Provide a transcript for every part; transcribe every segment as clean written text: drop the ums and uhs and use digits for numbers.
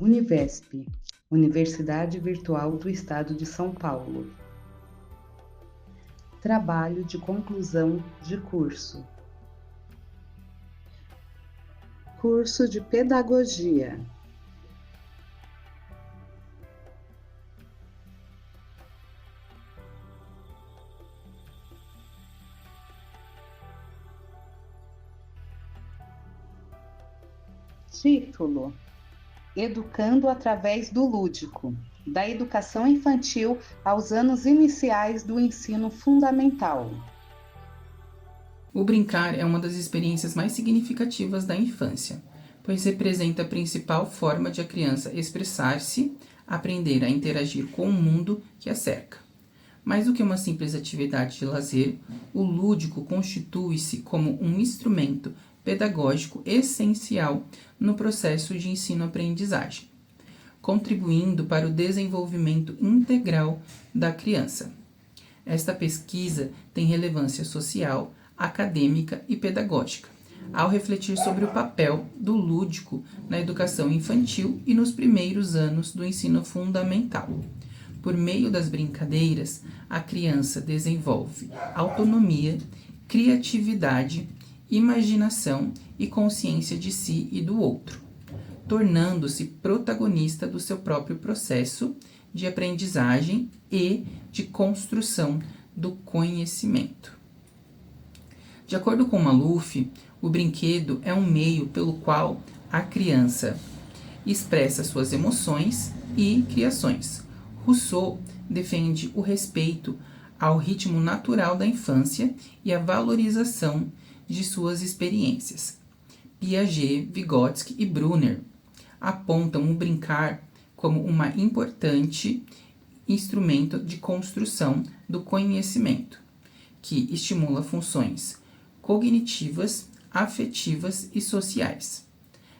Univesp, Universidade Virtual do Estado de São Paulo. Trabalho de conclusão de curso. Curso de Pedagogia. Título: Educando através do lúdico, da educação infantil aos anos iniciais do ensino fundamental. O brincar é uma das experiências mais significativas da infância, pois representa a principal forma de a criança expressar-se, aprender a interagir com o mundo que a cerca. Mais do que uma simples atividade de lazer, o lúdico constitui-se como um instrumento pedagógico essencial no processo de ensino-aprendizagem, contribuindo para o desenvolvimento integral da criança. Esta pesquisa tem relevância social, acadêmica e pedagógica, ao refletir sobre o papel do lúdico na educação infantil e nos primeiros anos do ensino fundamental. Por meio das brincadeiras, a criança desenvolve autonomia, criatividade, imaginação e consciência de si e do outro, tornando-se protagonista do seu próprio processo de aprendizagem e de construção do conhecimento. De acordo com Maluf, o brinquedo é um meio pelo qual a criança expressa suas emoções e criações. Rousseau defende o respeito ao ritmo natural da infância e a valorização de suas experiências. Piaget, Vygotsky e Brunner apontam o brincar como uma importante instrumento de construção do conhecimento, que estimula funções cognitivas, afetivas e sociais.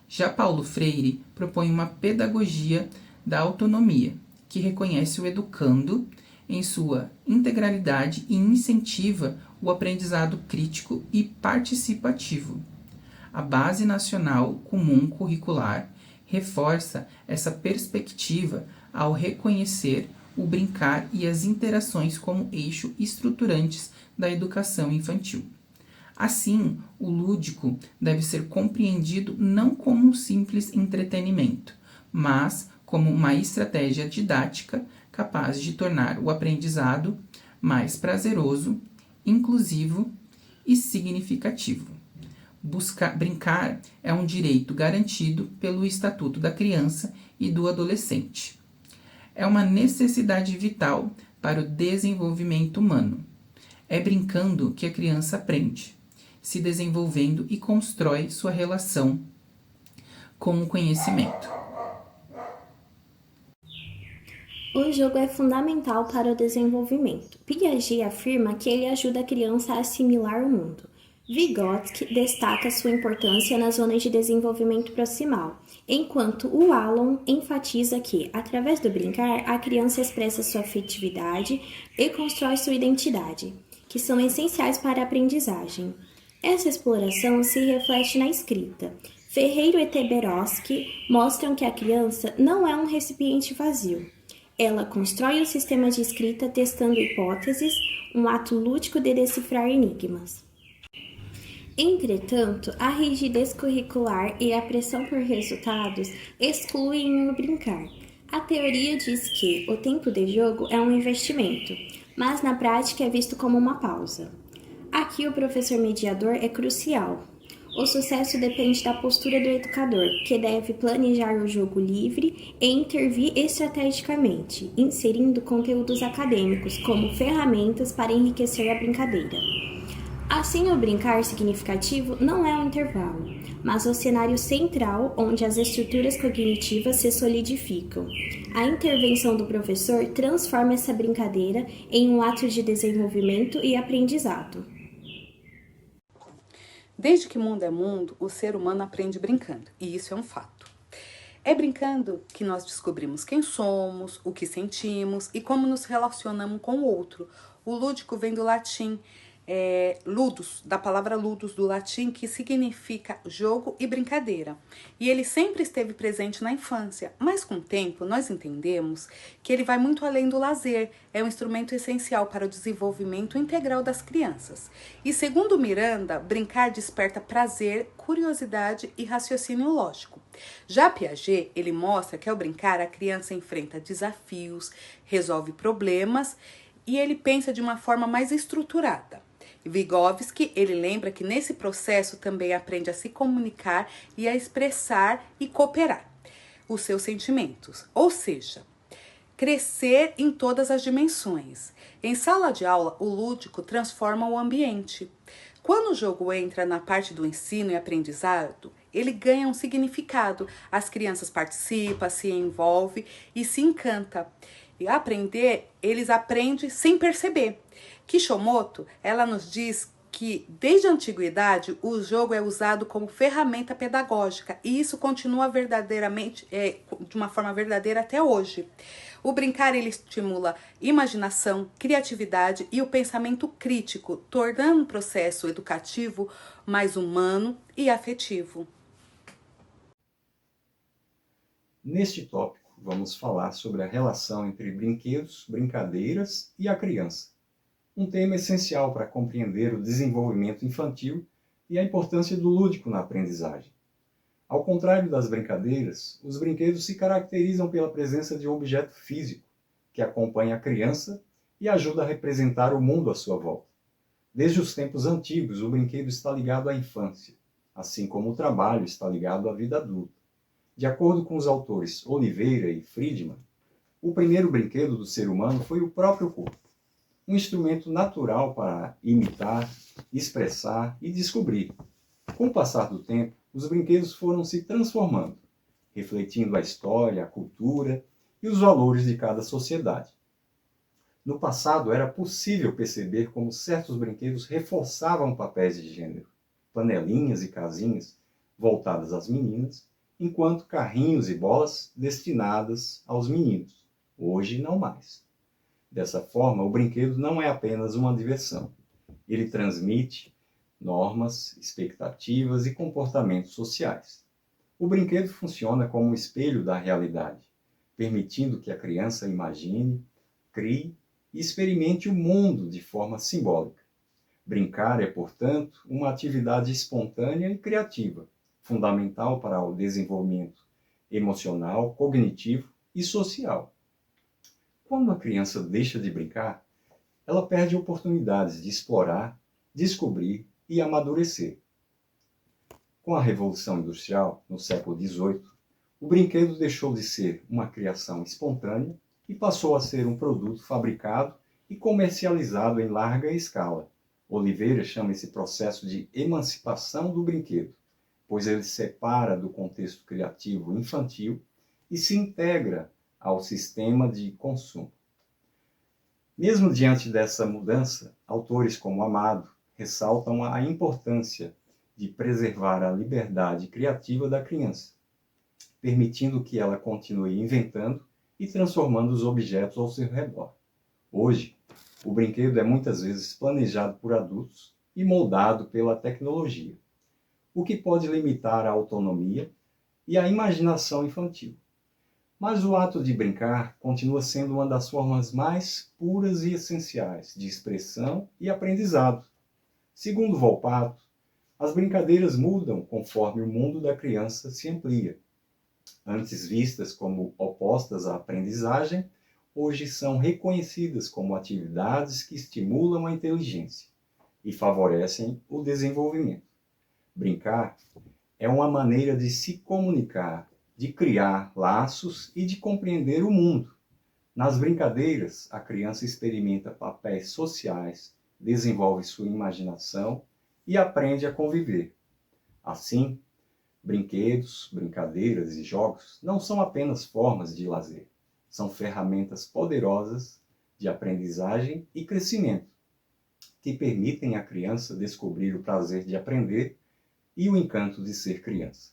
Já Paulo Freire propõe uma pedagogia da autonomia, que reconhece o educando em sua integralidade e incentiva o aprendizado crítico e participativo. A Base Nacional Comum Curricular reforça essa perspectiva ao reconhecer o brincar e as interações como eixo estruturantes da educação infantil. Assim, o lúdico deve ser compreendido não como um simples entretenimento, mas como uma estratégia didática capaz de tornar o aprendizado mais prazeroso, inclusivo e significativo. Brincar é um direito garantido pelo Estatuto da Criança e do Adolescente. É uma necessidade vital para o desenvolvimento humano. É brincando que a criança aprende, se desenvolvendo e constrói sua relação com o conhecimento. O jogo é fundamental para o desenvolvimento. Piaget afirma que ele ajuda a criança a assimilar o mundo. Vygotsky destaca sua importância nas zonas de desenvolvimento proximal, enquanto o Wallon enfatiza que, através do brincar, a criança expressa sua afetividade e constrói sua identidade, que são essenciais para a aprendizagem. Essa exploração se reflete na escrita. Ferreiro e Teberoski mostram que a criança não é um recipiente vazio. Ela constrói o sistema de escrita testando hipóteses, um ato lúdico de decifrar enigmas. Entretanto, a rigidez curricular e a pressão por resultados excluem o brincar. A teoria diz que o tempo de jogo é um investimento, mas na prática é visto como uma pausa. Aqui o professor mediador é crucial. O sucesso depende da postura do educador, que deve planejar o jogo livre e intervir estrategicamente, inserindo conteúdos acadêmicos como ferramentas para enriquecer a brincadeira. Assim, o brincar significativo não é um intervalo, mas o cenário central onde as estruturas cognitivas se solidificam. A intervenção do professor transforma essa brincadeira em um ato de desenvolvimento e aprendizado. Desde que mundo é mundo, o ser humano aprende brincando, e isso é um fato. É brincando que nós descobrimos quem somos, o que sentimos e como nos relacionamos com o outro. O lúdico vem do latim ludus, da palavra ludus do latim, que significa jogo e brincadeira. E ele sempre esteve presente na infância, mas com o tempo nós entendemos que ele vai muito além do lazer, é um instrumento essencial para o desenvolvimento integral das crianças. E segundo Miranda, brincar desperta prazer, curiosidade e raciocínio lógico. Já Piaget, ele mostra que ao brincar a criança enfrenta desafios, resolve problemas e ele pensa de uma forma mais estruturada. Vygotsky, ele lembra que nesse processo também aprende a se comunicar e a expressar e cooperar os seus sentimentos, ou seja, crescer em todas as dimensões. Em sala de aula, o lúdico transforma o ambiente. Quando o jogo entra na parte do ensino e aprendizado, ele ganha um significado. As crianças participam, se envolvem e se encantam. E aprender, eles aprendem sem perceber. Kishimoto, ela nos diz que desde a antiguidade o jogo é usado como ferramenta pedagógica e isso continua verdadeiramente de uma forma verdadeira até hoje. O brincar ele estimula imaginação, criatividade e o pensamento crítico, tornando o processo educativo mais humano e afetivo. Neste tópico, vamos falar sobre a relação entre brinquedos, brincadeiras e a criança. Um tema essencial para compreender o desenvolvimento infantil e a importância do lúdico na aprendizagem. Ao contrário das brincadeiras, os brinquedos se caracterizam pela presença de um objeto físico que acompanha a criança e ajuda a representar o mundo à sua volta. Desde os tempos antigos, o brinquedo está ligado à infância, assim como o trabalho está ligado à vida adulta. De acordo com os autores Oliveira e Friedman, o primeiro brinquedo do ser humano foi o próprio corpo, um instrumento natural para imitar, expressar e descobrir. Com o passar do tempo, os brinquedos foram se transformando, refletindo a história, a cultura e os valores de cada sociedade. No passado, era possível perceber como certos brinquedos reforçavam papéis de gênero, panelinhas e casinhas voltadas às meninas, enquanto carrinhos e bolas destinadas aos meninos. Hoje, não mais. Dessa forma, o brinquedo não é apenas uma diversão. Ele transmite normas, expectativas e comportamentos sociais. O brinquedo funciona como um espelho da realidade, permitindo que a criança imagine, crie e experimente o mundo de forma simbólica. Brincar é, portanto, uma atividade espontânea e criativa, fundamental para o desenvolvimento emocional, cognitivo e social. Quando a criança deixa de brincar, ela perde oportunidades de explorar, descobrir e amadurecer. Com a Revolução Industrial, no século XVIII, o brinquedo deixou de ser uma criação espontânea e passou a ser um produto fabricado e comercializado em larga escala. Oliveira chama esse processo de emancipação do brinquedo, pois ele separa do contexto criativo infantil e se integra ao sistema de consumo. Mesmo diante dessa mudança, autores como Amado ressaltam a importância de preservar a liberdade criativa da criança, permitindo que ela continue inventando e transformando os objetos ao seu redor. Hoje, o brinquedo é muitas vezes planejado por adultos e moldado pela tecnologia, o que pode limitar a autonomia e a imaginação infantil. Mas o ato de brincar continua sendo uma das formas mais puras e essenciais de expressão e aprendizado. Segundo Volpato, as brincadeiras mudam conforme o mundo da criança se amplia. Antes vistas como opostas à aprendizagem, hoje são reconhecidas como atividades que estimulam a inteligência e favorecem o desenvolvimento. Brincar é uma maneira de se comunicar, de criar laços e de compreender o mundo. Nas brincadeiras, a criança experimenta papéis sociais, desenvolve sua imaginação e aprende a conviver. Assim, brinquedos, brincadeiras e jogos não são apenas formas de lazer, são ferramentas poderosas de aprendizagem e crescimento, que permitem à criança descobrir o prazer de aprender e o encanto de ser criança.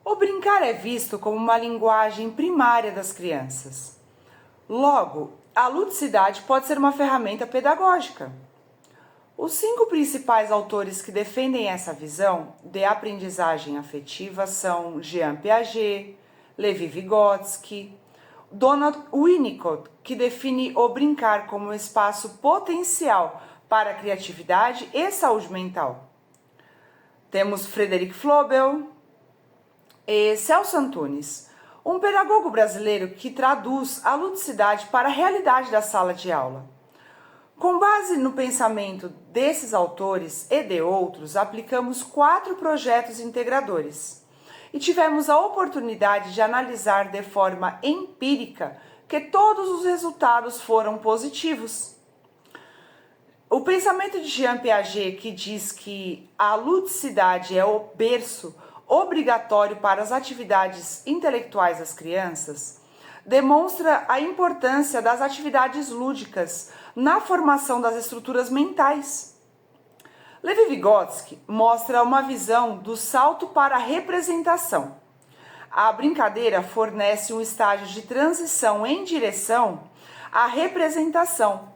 O brincar é visto como uma linguagem primária das crianças. Logo, a ludicidade pode ser uma ferramenta pedagógica. Os 5 principais autores que defendem essa visão de aprendizagem afetiva são Jean Piaget, Levi Vygotsky, Donald Winnicott, que define o brincar como um espaço potencial para a criatividade e saúde mental. Temos Frederic Flobel e Celso Antunes, um pedagogo brasileiro que traduz a ludicidade para a realidade da sala de aula. Com base no pensamento desses autores e de outros, aplicamos 4 projetos integradores e tivemos a oportunidade de analisar de forma empírica que todos os resultados foram positivos. O pensamento de Jean Piaget, que diz que a ludicidade é o berço obrigatório para as atividades intelectuais das crianças, demonstra a importância das atividades lúdicas na formação das estruturas mentais. Levi Vygotsky mostra uma visão do salto para a representação. A brincadeira fornece um estágio de transição em direção à representação.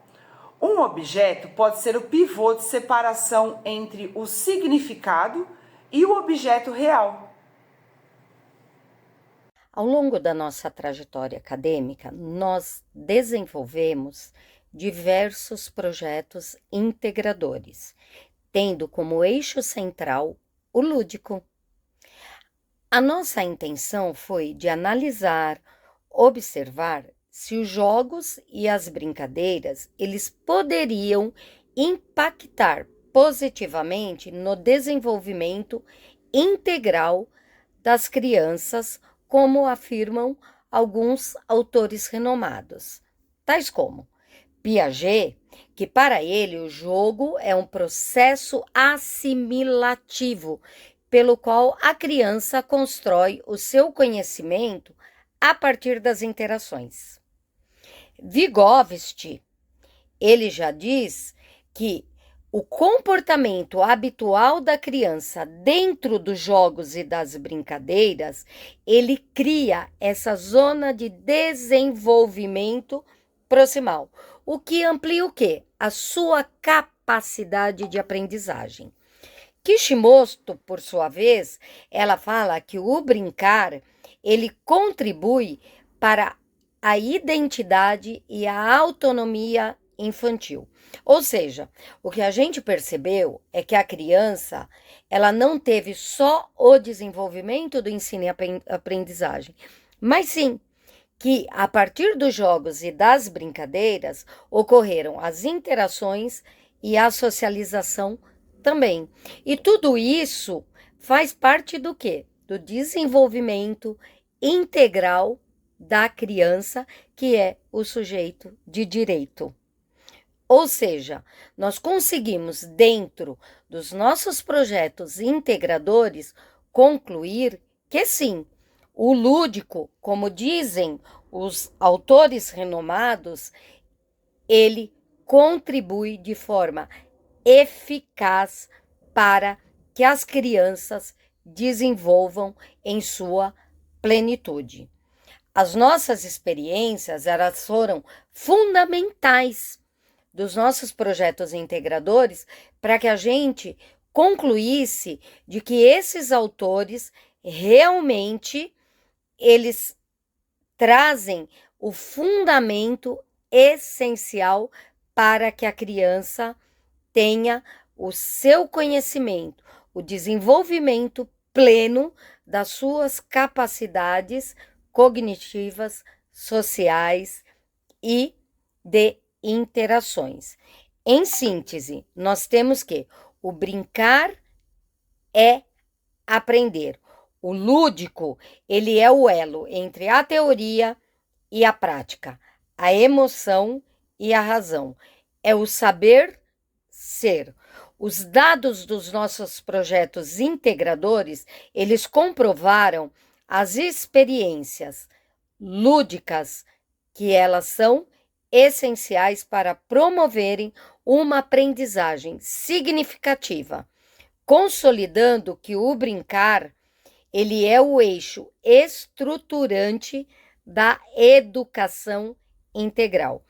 Um objeto pode ser o pivô de separação entre o significado e o objeto real. Ao longo da nossa trajetória acadêmica, nós desenvolvemos diversos projetos integradores, tendo como eixo central o lúdico. A nossa intenção foi de analisar, observar se os jogos e as brincadeiras eles poderiam impactar positivamente no desenvolvimento integral das crianças, como afirmam alguns autores renomados, tais como Piaget, que para ele o jogo é um processo assimilativo, pelo qual a criança constrói o seu conhecimento a partir das interações. Vygotsky, ele já diz que o comportamento habitual da criança dentro dos jogos e das brincadeiras, ele cria essa zona de desenvolvimento proximal, o que amplia o quê? A sua capacidade de aprendizagem. Kishimoto, por sua vez, ela fala que o brincar, ele contribui para a identidade e a autonomia infantil. Ou seja, o que a gente percebeu é que a criança, ela não teve só o desenvolvimento do ensino e aprendizagem, mas sim que a partir dos jogos e das brincadeiras ocorreram as interações e a socialização também. E tudo isso faz parte do quê? Do desenvolvimento integral da criança, que é o sujeito de direito. Ou seja, nós conseguimos, dentro dos nossos projetos integradores, concluir que sim, o lúdico, como dizem os autores renomados, ele contribui de forma eficaz para que as crianças desenvolvam em sua plenitude. As nossas experiências, elas foram fundamentais dos nossos projetos integradores para que a gente concluísse de que esses autores realmente eles trazem o fundamento essencial para que a criança tenha o seu conhecimento, o desenvolvimento pleno das suas capacidades cognitivas, sociais e de interações. Em síntese, nós temos que o brincar é aprender. O lúdico, ele é o elo entre a teoria e a prática, a emoção e a razão. É o saber ser. Os dados dos nossos projetos integradores, eles comprovaram as experiências lúdicas, que elas são essenciais para promoverem uma aprendizagem significativa, consolidando que o brincar, ele é o eixo estruturante da educação integral.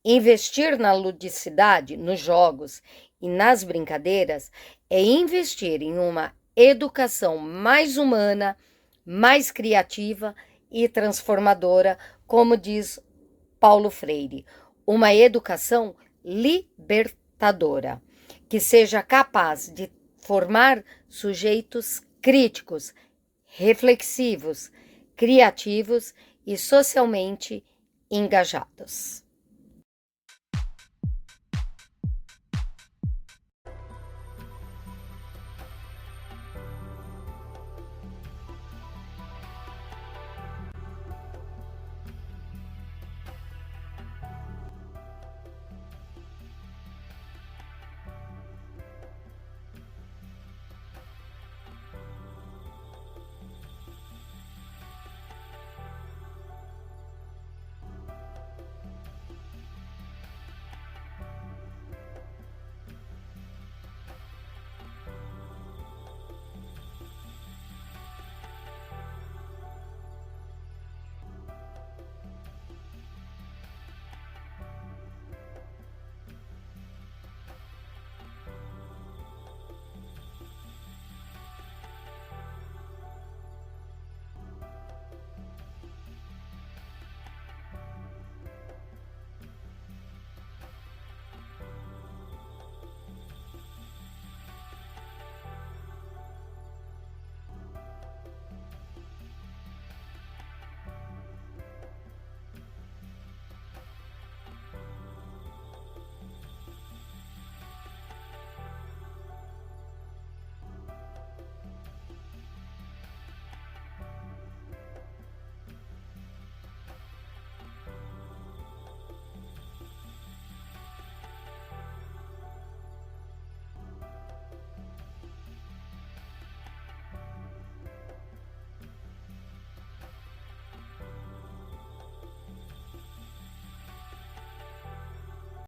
Investir na ludicidade, nos jogos e nas brincadeiras é investir em uma educação mais humana, mais criativa e transformadora, como diz Paulo Freire, uma educação libertadora, que seja capaz de formar sujeitos críticos, reflexivos, criativos e socialmente engajados.